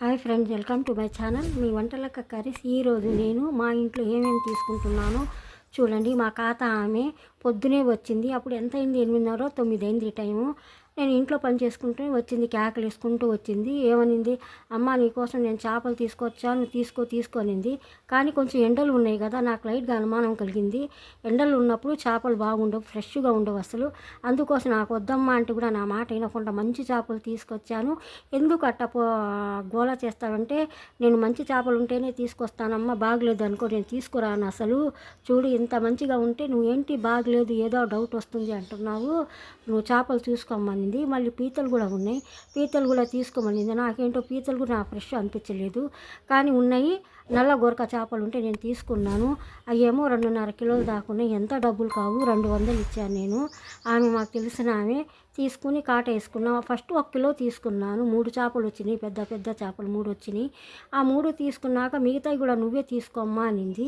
Hi friends, welcome to my channel. మీ Vantalakka curries. ఈరోజు నేను మా ఇంట్లో ఏమేమి తీసుకుంటున్నానో చూడండి. మా ఖాతా ఆమె పొద్దునే వచ్చింది. అప్పుడు ఎంత అయింది? 8:30 9 అయింది టైము. నేను ఇంట్లో పని చేసుకుంటూ వచ్చింది, కేకలు వేసుకుంటూ వచ్చింది. ఏమనింది, అమ్మ నీకోసం నేను చేపలు తీసుకొచ్చాను, తీసుకోనింది. కానీ కొంచెం ఎండలు ఉన్నాయి కదా, నాకు లైట్గా అనుమానం కలిగింది. ఎండలు ఉన్నప్పుడు చేపలు బాగుండవు, ఫ్రెష్గా ఉండవు అసలు. అందుకోసం నాకు వద్దమ్మా అంటే కూడా నా మాట వినకుండా మంచి చేపలు తీసుకొచ్చాను. ఎందుకు అట్ట గోలా చేస్తావంటే, నేను మంచి చేపలు ఉంటేనే తీసుకొస్తానమ్మా, బాగలేదు అనుకో నేను తీసుకురాను. అసలు చూడు, ఇంత మంచిగా ఉంటే నువ్వేంటి బాగలేదు, ఏదో డౌట్ వస్తుంది అంటున్నావు. నువ్వు చేపలు చూసుకోమ్మని. మళ్ళీ పీతలు కూడా ఉన్నాయి, పీతలు కూడా తీసుకోమనింది. నాకేంటో పీతలు కూడా నాకు ఫ్రెష్ అనిపించలేదు, కానీ ఉన్నాయి. నల్ల గొరక చేపలు ఉంటే నేను తీసుకున్నాను. అవేమో 2.5 కిలోలు దాకా ఉన్నాయి. ఎంత డబ్బులు కావు, 200 ఇచ్చాను నేను. ఆమె మాకు తెలిసిన ఆమె తీసుకుని కాట వేసుకున్నాం. ఫస్ట్ 1 కిలో తీసుకున్నాను. 3 చేపలు వచ్చినాయి, పెద్ద పెద్ద చేపలు 3 వచ్చినాయి. ఆ 3 తీసుకున్నాక మిగతాయి కూడా నువ్వే తీసుకోమ్మా అనింది.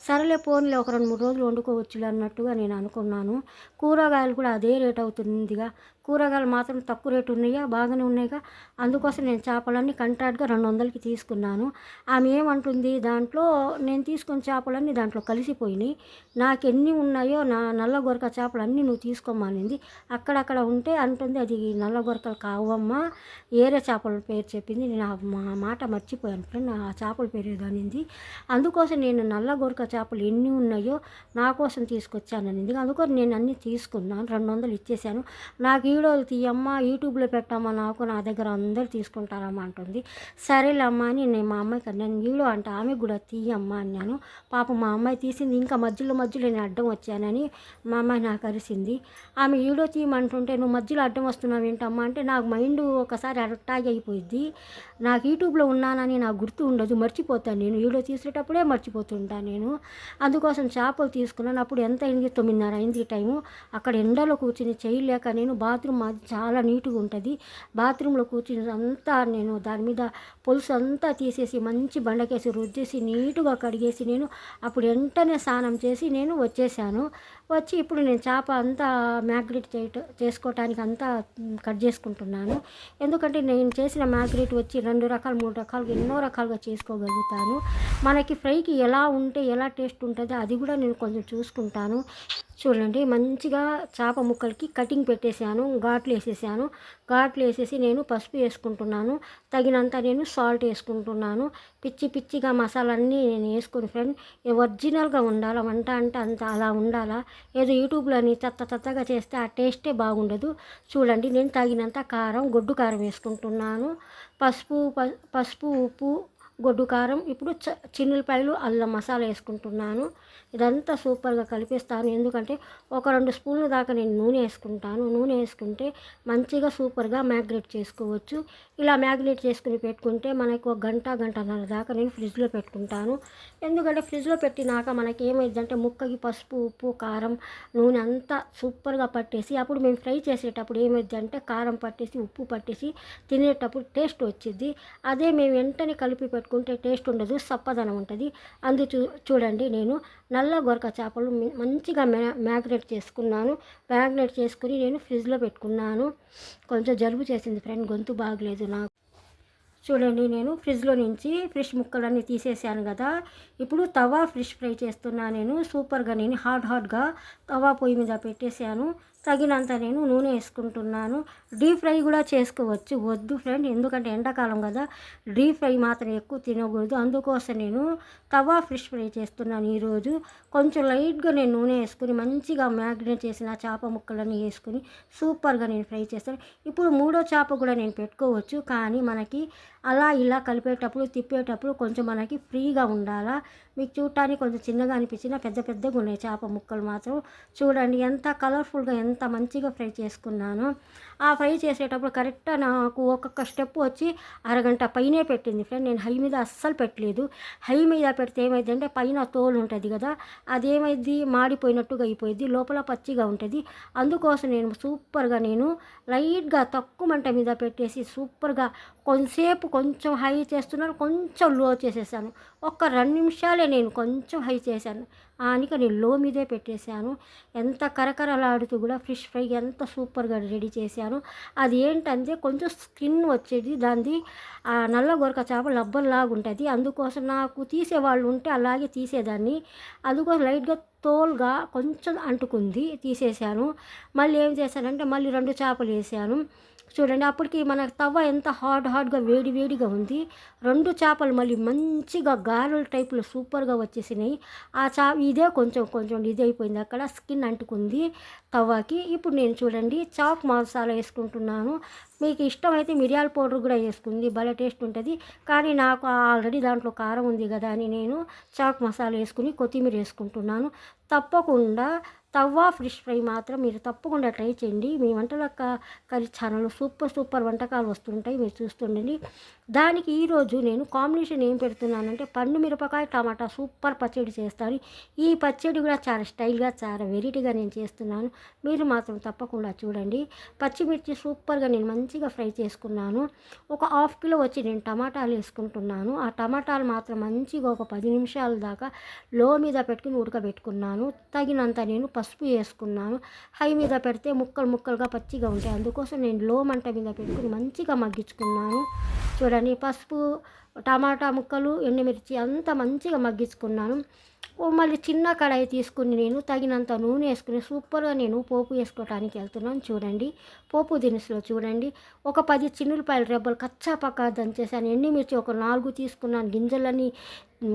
సరేలే పోన్లే, ఒక 2-3 రోజులు వండుకోవచ్చులే అన్నట్టుగా నేను అనుకున్నాను. కూరగాయలు కూడా అదే రేట్ అవుతుందిగా. కూరగాయలు మాత్రం తక్కువ రేటు ఉన్నాయా, బాగానే ఉన్నాయిగా. అందుకోసం నేను చేపలన్నీ కంట్రాక్ట్గా 200కి తీసుకున్నాను. ఆమె ఏమంటుంది, దాంట్లో నేను తీసుకున్న చేపలన్నీ దాంట్లో కలిసిపోయినాయి. నాకు ఎన్ని ఉన్నాయో నా నల్ల గొరక చేపలు అన్నీ నువ్వు తీసుకోమనింది. అక్కడక్కడ ఉంటే అంటుంది, అది నల్ల గొరకలు కావమ్మా, ఏరే చేపల పేరు చెప్పింది. నేను మా మాట మర్చిపోయాను ఫ్రెండ్, ఆ చేపల పేరు ఏదో అనింది. అందుకోసం నేను నల్ల గొరక చేపలు ఎన్ని ఉన్నాయో నా కోసం తీసుకొచ్చాననింది. అందుకోసం నేను అన్నీ తీసుకున్నాను, 200 ఇచ్చేసాను. నాకు వీడియోలు తీయమ్మా, యూట్యూబ్లో పెట్టమ్మా, నాకు నా దగ్గర అందరూ తీసుకుంటారమ్మా అంటుంది. సరేలే అమ్మ అని నేను మా అమ్మాయికి అన్నాను. వీడియో అంటే ఆమె కూడా తీయమ్మా అన్నాను. పాపం మా అమ్మాయి తీసింది. ఇంకా మధ్యలో నేను అడ్డం వచ్చానని మా అమ్మాయి నాకు అరిసింది. ఆమె వీడియో తీయమంటుంటే నువ్వు మధ్యలో అడ్డం వస్తున్నావు ఏంటమ్మా అంటే, నాకు మైండ్ ఒకసారి అటాగ్ అయిపోయింది. నాకు యూట్యూబ్లో ఉన్నానని నాకు గుర్తు ఉండదు, మర్చిపోతాను. నేను వీడియో తీసేటప్పుడే మర్చిపోతుంటాను నేను. అందుకోసం చేపలు తీసుకున్నాను. అప్పుడు ఎంత అయింది? 9:30 అయింది టైము. అక్కడ ఎండలో కూర్చుని చేయలేక నేను బాత్రూమ్ మాది చాలా నీట్గా ఉంటుంది. బాత్రూంలో కూర్చుని అంతా నేను దాని మీద పులుసు అంతా తీసేసి మంచి బండకేసి రుద్దేసి నీట్గా కడిగేసి నేను అప్పుడు వెంటనే స్నానం చేసి నేను వచ్చేసాను. వచ్చి ఇప్పుడు నేను చేప అంతా మ్యాగ్రేట్ చేసుకోవటానికి అంతా కట్ చేసుకుంటున్నాను. ఎందుకంటే నేను చేసిన మ్యాగ్రేట్ వచ్చి 2 రకాలు 3 రకాలుగా ఎన్నో రకాలుగా చేసుకోగలుగుతాను. మనకి ఫ్రైకి ఎలా ఉంటే ఎలా టేస్ట్ ఉంటుందో అది కూడా నేను కొంచెం చూసుకుంటాను. చూడండి, మంచిగా చేప ముక్కలకి కటింగ్ పెట్టేశాను, ఘాట్లు వేసేసాను. ఘాట్లు వేసేసి నేను పసుపు వేసుకుంటున్నాను, తగినంత నేను సాల్ట్ వేసుకుంటున్నాను. పిచ్చిగా మసాలన్నీ నేను వేసుకుని ఫ్రెండ్, ఒరిజినల్గా ఉండాలా వంట అంటే అంత అలా ఉండాలా. ఏదో యూట్యూబ్లోని చెత్తగా చేస్తే ఆ టేస్టే బాగుండదు. చూడండి, నేను తగినంత కారం, గొడ్డు కారం వేసుకుంటున్నాను. పసుపు ఉప్పు, గొడ్డు కారం. ఇప్పుడు చిన్నులపాయలు, అల్లం మసాలా వేసుకుంటున్నాను. ఇదంతా సూపర్గా కలిపేస్తాను. ఎందుకంటే ఒక 2 స్పూన్ల దాకా నేను నూనె వేసుకుంటాను. నూనె వేసుకుంటే మంచిగా సూపర్గా మ్యాగ్నేట్ చేసుకోవచ్చు. ఇలా మ్యాగ్నేట్ చేసుకుని పెట్టుకుంటే మనకు 1 గంటన్నర దాకా నేను ఫ్రిడ్జ్లో పెట్టుకుంటాను. ఎందుకంటే ఫ్రిడ్జ్లో పెట్టినాక మనకి ఏమైందంటే ముక్కకి పసుపు ఉప్పు కారం నూనె అంతా సూపర్గా పట్టేసి అప్పుడు మేము ఫ్రై చేసేటప్పుడు ఏమైందంటే కారం పట్టేసి ఉప్పు పట్టేసి తినేటప్పుడు టేస్ట్ వచ్చింది. అదే మేము వెంటనే కలిపి పెట్టుకుంటే టేస్ట్ ఉండదు, సప్పదనం ఉంటుంది. చూడండి, నేను నల్ల గొరక చేపలు మంచిగా మ్యాగ్నేట్ చేసుకున్నాను. మ్యాగ్నేట్ చేసుకుని నేను ఫ్రిడ్జ్లో పెట్టుకున్నాను. కొంచెం జలుబు చేసింది ఫ్రెండ్, గొంతు బాగలేదు నాకు. చూడండి, నేను ఫ్రిడ్జ్లో నుంచి ఫిష్ ముక్కలన్నీ తీసేసాను కదా. ఇప్పుడు తవా ఫిష్ ఫ్రై చేస్తున్నాను నేను. సూపర్గా నేను హాట్గా తవా పొయ్యి మీద పెట్టేశాను. తగినంత నేను నూనె వేసుకుంటున్నాను. డీప్ ఫ్రై కూడా చేసుకోవచ్చు, వద్దు ఫ్రెండ్, ఎందుకంటే ఎండాకాలం కదా, డీప్ ఫ్రై మాత్రం ఎక్కువ తినకూడదు. అందుకోసం నేను తవా ఫిష్ ఫ్రై చేస్తున్నాను ఈరోజు. కొంచెం లైట్గా నేను నూనె వేసుకుని మంచిగా మ్యాగ్నేట్ చేసిన చేప ముక్కలన్నీ వేసుకుని సూపర్గా నేను ఫ్రై చేస్తాను. ఇప్పుడు 3వ చేప కూడా నేను పెట్టుకోవచ్చు, కానీ మనకి అలా ఇలా కలిపేటప్పుడు తిప్పేటప్పుడు కొంచెం మనకి ఫ్రీగా ఉండాలా. మీకు చూడటానికి కొంచెం చిన్నగా అనిపించిన పెద్దగా ఉన్నాయి చేప ముక్కలు మాత్రం. చూడండి ఎంత కలర్ఫుల్గా ఎంత మంచిగా ఫ్రై చేసుకున్నాను. ఆ ఫ్రై చేసేటప్పుడు కరెక్ట్గా నాకు ఒక్కొక్క స్టెప్ వచ్చి అరగంట పైనే పెట్టింది ఫ్రెండ్. నేను హై మీద అస్సలు పెట్టలేదు. హై మీద పెడితే ఏమైందంటే పైన తోలు ఉంటుంది కదా, అదేమైంది మాడిపోయినట్టుగా అయిపోయింది, లోపల పచ్చిగా ఉంటుంది. అందుకోసం నేను సూపర్గా నేను లైట్గా తక్కువ మంట మీద పెట్టేసి సూపర్గా కొంచెం హై చేస్తున్నాను, కొంచెం లో చేసేసాను. ఒక్క 2 నిమిషాలే నేను కొంచెం హై చేశాను. అందుకే నేను లో మీదే పెట్టేశాను. ఎంత కరకరలాడుతూ కూడా ఫిష్ ఫ్రై ఎంత సూపర్గా రెడీ చేశాను. అది ఏంటంటే కొంచెం స్కిన్ వచ్చేది దానిది, నల్ల గొరక చేప లబ్బర్లాగా ఉంటుంది. అందుకోసం నాకు తీసేవాళ్ళు ఉంటే అలాగే తీసేదాన్ని. అందుకోసం లైట్గా తోలుగా కొంచెం అంటుకుంది, తీసేసాను. మళ్ళీ ఏం చేశానంటే మళ్ళీ 2 చేపలు వేసాను. చూడండి అప్పటికి మన తవ్వ ఎంత హాట్గా వేడిగా ఉంది. 2 చేపలు మళ్ళీ మంచిగా గారెల టైపులో సూపర్గా వచ్చేసినాయి. ఇదే కొంచెం ఇది అయిపోయింది, అక్కడ స్కిన్ అంటుకుంది తవ్వకి. ఇప్పుడు నేను చూడండి చాక్ మసాలా వేసుకుంటున్నాను. మీకు ఇష్టమైతే మిరియాల పౌడర్ కూడా వేసుకుంది, భలే టేస్ట్ ఉంటుంది. కానీ నాకు ఆల్రెడీ దాంట్లో కారం ఉంది కదా అని నేను చాక్ మసాలా వేసుకుని కొత్తిమీర వేసుకుంటున్నాను. తప్పకుండా తవ్వ ఫిష్ ఫ్రై మాత్రం మీరు తప్పకుండా ట్రై చేయండి. మీ వంటల కర్రీ ఛానల్లో సూపర్ వంటకాలు వస్తుంటాయి, మీరు చూస్తుండండి. దానికి ఈరోజు నేను కాంబినేషన్ ఏం పెడుతున్నానంటే పండు మిరపకాయ టమాటా సూపర్ పచ్చడి చేస్తాను. ఈ పచ్చడి కూడా చాలా స్టైల్గా చాలా వెరైటీగా నేను చేస్తున్నాను, మీరు మాత్రం తప్పకుండా చూడండి. పచ్చిమిర్చి సూపర్గా నేను మంచిగా ఫ్రై చేసుకున్నాను. ఒక 1/2 కిలో వచ్చి నేను టమాటాలు వేసుకుంటున్నాను. ఆ టమాటాలు మాత్రం మంచిగా ఒక 10 నిమిషాల దాకా లో మీద పెట్టుకుని ఉడకబెట్టుకున్నాను. తగినంత నేను పసుపు వేసుకున్నాను. హై మీద పెడితే ముక్కలుగా పచ్చిగా ఉంటాయి, అందుకోసం నేను లో మంట మీద పెట్టుకుని మంచిగా మగ్గించుకున్నాను. చూడండి పసుపు, టమాటా ముక్కలు, ఎండుమిర్చి అంతా మంచిగా మగ్గించుకున్నాను. మళ్ళీ చిన్న కడాయి తీసుకుని నేను తగినంత నూనె వేసుకుని సూపర్గా నేను పోపు వేసుకోవడానికి వెళ్తున్నాను. చూడండి పోపు దినుసులో చూడండి ఒక 10 చిన్నులపాయల రెబ్బలు కచ్చా పక్కా దంచేసాను. ఎండుమిర్చి ఒక 4 తీసుకున్నాను, గింజలన్నీ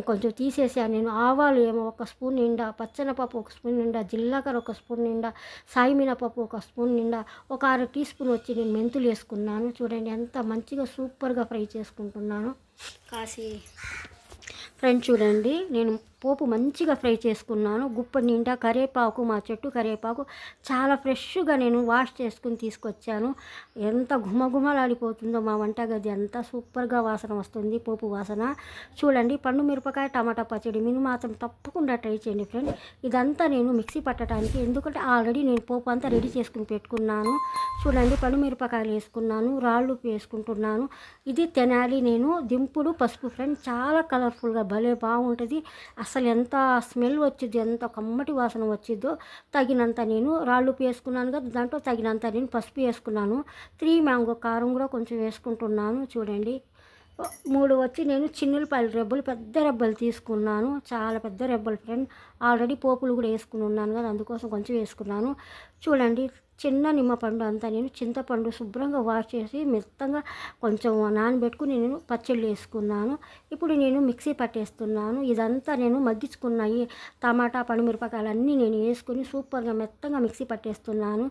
కొంచెం తీసేసాను నేను. ఆవాలు ఏమో 1 స్పూన్ నిండా, పచ్చనపప్పు 1 స్పూన్ నిండా, జీలకర్ర 1 స్పూన్ నిండా, సాయిమినపప్పు 1 స్పూన్ నిండా, ఒక 1/2 టీ స్పూన్ వచ్చి నేను మెంతులు వేసుకున్నాను. చూడండి ఎంత మంచిగా సూపర్గా ఫ్రై చేసుకుంటున్నాను. ఫ్రెండ్స్ చూడండి నేను పోపు మంచిగా ఫ్రై చేసుకున్నాను. గుప్పడి నిండా కరివేపాకు, మా చెట్టు కరివేపాకు చాలా ఫ్రెష్గా నేను వాష్ చేసుకుని తీసుకొచ్చాను. ఎంత గుమగుమలాడిపోతుందో మా వంటగది, అంతా సూపర్గా వాసన వస్తుంది, పోపు వాసన. చూడండి పండు మిరపకాయ టమాటా పచ్చడి మీరు మాత్రం తప్పకుండా ట్రై చేయండి ఫ్రెండ్. ఇదంతా నేను మిక్సీ పట్టడానికి, ఎందుకంటే ఆల్రెడీ నేను పోపు అంతా రెడీ చేసుకుని పెట్టుకున్నాను. చూడండి పండు మిరపకాయలు వేసుకున్నాను, రాళ్ళు ఉప్పు వేసుకుంటున్నాను. ఇది తెనాలి నేను దింపుడు పసుపు ఫ్రెండ్, చాలా కలర్ఫుల్గా భలే బాగుంటుంది. అసలు ఎంత స్మెల్ వచ్చింది, ఎంత కమ్మటి వాసన వచ్చిందో. తగినంత నేను రాళ్ళు ఉప్పు వేసుకున్నాను కదా, దాంట్లో తగినంత నేను పసుపు వేసుకున్నాను. 3 మ్యాంగో కారం కూడా కొంచెం వేసుకుంటున్నాను. చూడండి 3 వచ్చి నేను చిన్నులపాయల రెబ్బలు, పెద్ద రెబ్బలు తీసుకున్నాను, చాలా పెద్ద రెబ్బలు ఫ్రెండ్. ఆల్రెడీ పోపులు కూడా వేసుకుని ఉన్నాను కదా, అందుకోసం కొంచెం వేసుకున్నాను. చూడండి చిన్న నిమ్మపండు అంతా నేను చింతపండు శుభ్రంగా వాష్ చేసి మెత్తగా కొంచెం నానబెట్టుకుని నేను పచ్చళ్ళు వేసుకున్నాను. ఇప్పుడు నేను మిక్సీ పట్టేస్తున్నాను. ఇదంతా నేను మగ్గించుకున్నాయి టమాటా పండుమిరపకాయలు అన్నీ నేను వేసుకుని సూపర్గా మెత్తగా మిక్సీ పట్టేస్తున్నాను.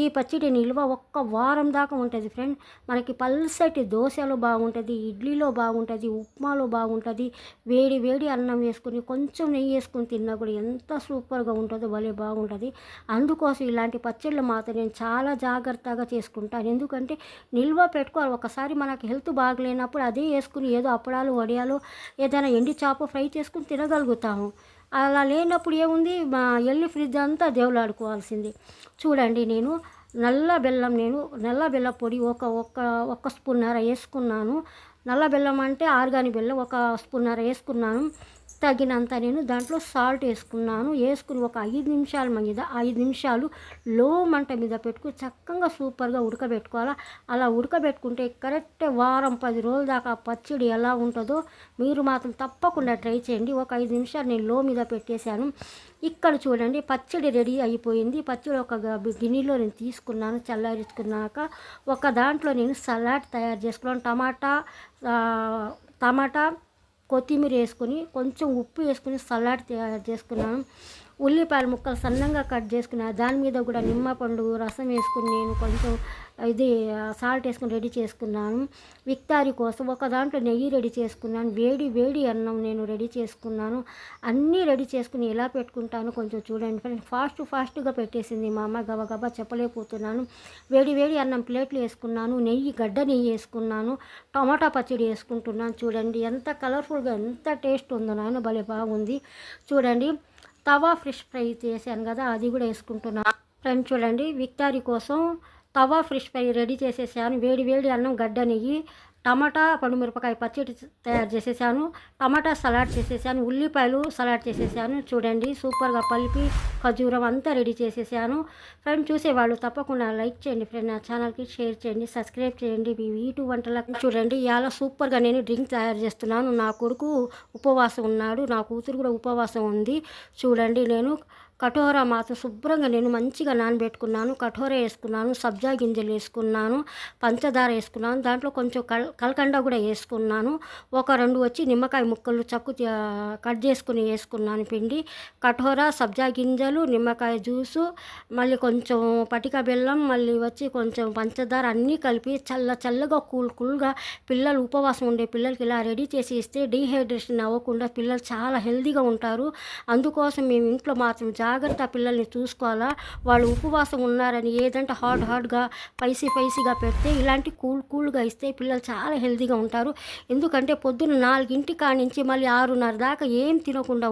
ఈ పచ్చడి నిల్వ 1 వారం దాకా ఉంటుంది ఫ్రెండ్. మనకి పల్సటి దోశలో బాగుంటుంది, ఇడ్లీలో బాగుంటుంది, ఉప్మాలో బాగుంటుంది. వేడి అన్నం వేసుకుని కొంచెం నెయ్యి వేసుకుని తిన్నా కూడా ఎంత సూపర్గా ఉంటుందో, భలే బాగుంటుంది. అందుకోసం ఇలాంటి పచ్చళ్ళు మాత్రం నేను చాలా జాగ్రత్తగా చేసుకుంటాను. ఎందుకంటే నిల్వ పెట్టుకోవాలి. ఒకసారి మనకు హెల్త్ బాగలేనప్పుడు అదే వేసుకుని ఏదో అప్పడాలు వడియాలు ఏదైనా ఎండి చేప ఫ్రై చేసుకుని తినగలుగుతాము. అలా లేనప్పుడు ఏముంది, ఎల్లి ఫ్రిడ్జ్ అంతా దేవులాడుకోవాల్సింది. చూడండి నేను నల్ల బెల్లం పొడి ఒక స్పూన్నర వేసుకున్నాను. నల్ల బెల్లం అంటే ఆర్గానిక్ బెల్లం 1 స్పూన్నర వేసుకున్నాను. తగినంత నేను దాంట్లో సాల్ట్ వేసుకున్నాను. వేసుకుని ఒక 5 నిమిషాలు లో మంట మీద పెట్టుకుని చక్కగా సూపర్గా ఉడకబెట్టుకోవాలి. అలా ఉడకబెట్టుకుంటే కరెక్ట్ వారం 10 రోజుల దాకా పచ్చడి ఎలా ఉంటుందో మీరు మాత్రం తప్పకుండా ట్రై చేయండి. ఒక 5 నిమిషాలు నేను లో మీద పెట్టేశాను. ఇక్కడ చూడండి పచ్చడి రెడీ అయిపోయింది. పచ్చడి ఒక గిన్నెలో నేను తీసుకున్నాను. చల్లారించుకున్నాక ఒక దాంట్లో నేను సలాడ్ తయారు చేసుకున్నాను. టమాటా కొత్తిమీర వేసుకొని కొంచెం ఉప్పు వేసుకుని సలాడ్ తయారు చేసుకున్నాను. ఉల్లిపాయల ముక్కలు సన్నంగా కట్ చేసుకున్నాను. దాని మీద కూడా నిమ్మపండు రసం వేసుకుని నేను కొంచెం సాల్ట్ వేసుకుని రెడీ చేసుకున్నాను. విక్తారి కోసం ఒక దాంట్లో నెయ్యి రెడీ చేసుకున్నాను. వేడి అన్నం నేను రెడీ చేసుకున్నాను. అన్నీ రెడీ చేసుకుని ఎలా పెట్టుకుంటాను కొంచెం చూడండి ఫ్రెండ్స్. ఫాస్ట్గా పెట్టేసింది మా అమ్మ, గబగబా చెప్పలేకపోతున్నాను. వేడి అన్నం ప్లేట్లు వేసుకున్నాను. గడ్డ నెయ్యి వేసుకున్నాను. టమాటా పచ్చడి వేసుకుంటున్నాను. చూడండి ఎంత కలర్ఫుల్గా ఎంత టేస్ట్ ఉందో నాయన, భలే బాగుంది. చూడండి తవా ఫిష్ ఫ్రై చేశాను కదా, అది కూడా వేసుకుంటున్నాను ఫ్రెండ్స్. చూడండి విక్తారి కోసం తవా ఫిష్ ఫ్రై రెడీ చేసేసాను. వేడి అన్నం, గడ్డ నెయ్యి, టమాటా పండుమిరపకాయ పచ్చడి తయారు చేసేసాను, టమాటా సలాడ్ చేసేసాను, ఉల్లిపాయలు సలాడ్ చేసేసాను. చూడండి సూపర్గా పలిపి ఖర్జూరం అంతా రెడీ చేసేసాను. ఫ్రెండ్ చూసేవాళ్ళు తప్పకుండా లైక్ చేయండి ఫ్రెండ్, నా ఛానల్కి షేర్ చేయండి, సబ్స్క్రైబ్ చేయండి. మీ యూట్యూబ్ వంటలకు చూడండి ఇలా సూపర్గా నేను డ్రింక్ తయారు చేస్తున్నాను. నా కొడుకు ఉపవాసం ఉన్నాడు, నా కూతురు కూడా ఉపవాసం ఉంది. చూడండి నేను కటోరా మాత్రం శుభ్రంగా నేను మంచిగా నానబెట్టుకున్నాను, కటోరా వేసుకున్నాను, సబ్జా గింజలు వేసుకున్నాను, పంచదార వేసుకున్నాను, దాంట్లో కొంచెం కలకండ కూడా వేసుకున్నాను. ఒక 2 వచ్చి నిమ్మకాయ ముక్కలు కట్ చేసుకుని వేసుకున్నాను పిండి. కటోరా, సబ్జా గింజలు, నిమ్మకాయ జ్యూసు, మళ్ళీ కొంచెం పటిక బెల్లం, మళ్ళీ వచ్చి కొంచెం పంచదార అన్నీ కలిపి చల్లగా కూల్గా పిల్లలు ఉపవాసం ఉండే పిల్లలకి ఇలా రెడీ చేసి ఇస్తే డీహైడ్రేషన్ అవ్వకుండా పిల్లలు చాలా హెల్తీగా ఉంటారు. అందుకోసం మేము ఇంట్లో మాత్రం జాగ్రత్త పిల్లల్ని చూసుకోవాలా. వాళ్ళు ఉపవాసం ఉన్నారని ఏదంటే హార్డ్గా స్పైసీగా పెడితే ఇలాంటి కూల్గా ఇస్తే పిల్లలు చాలా హెల్తీగా ఉంటారు. ఎందుకంటే పొద్దున్న 4 కానించి మళ్ళీ 6:30 దాకా ఏం తినకుండా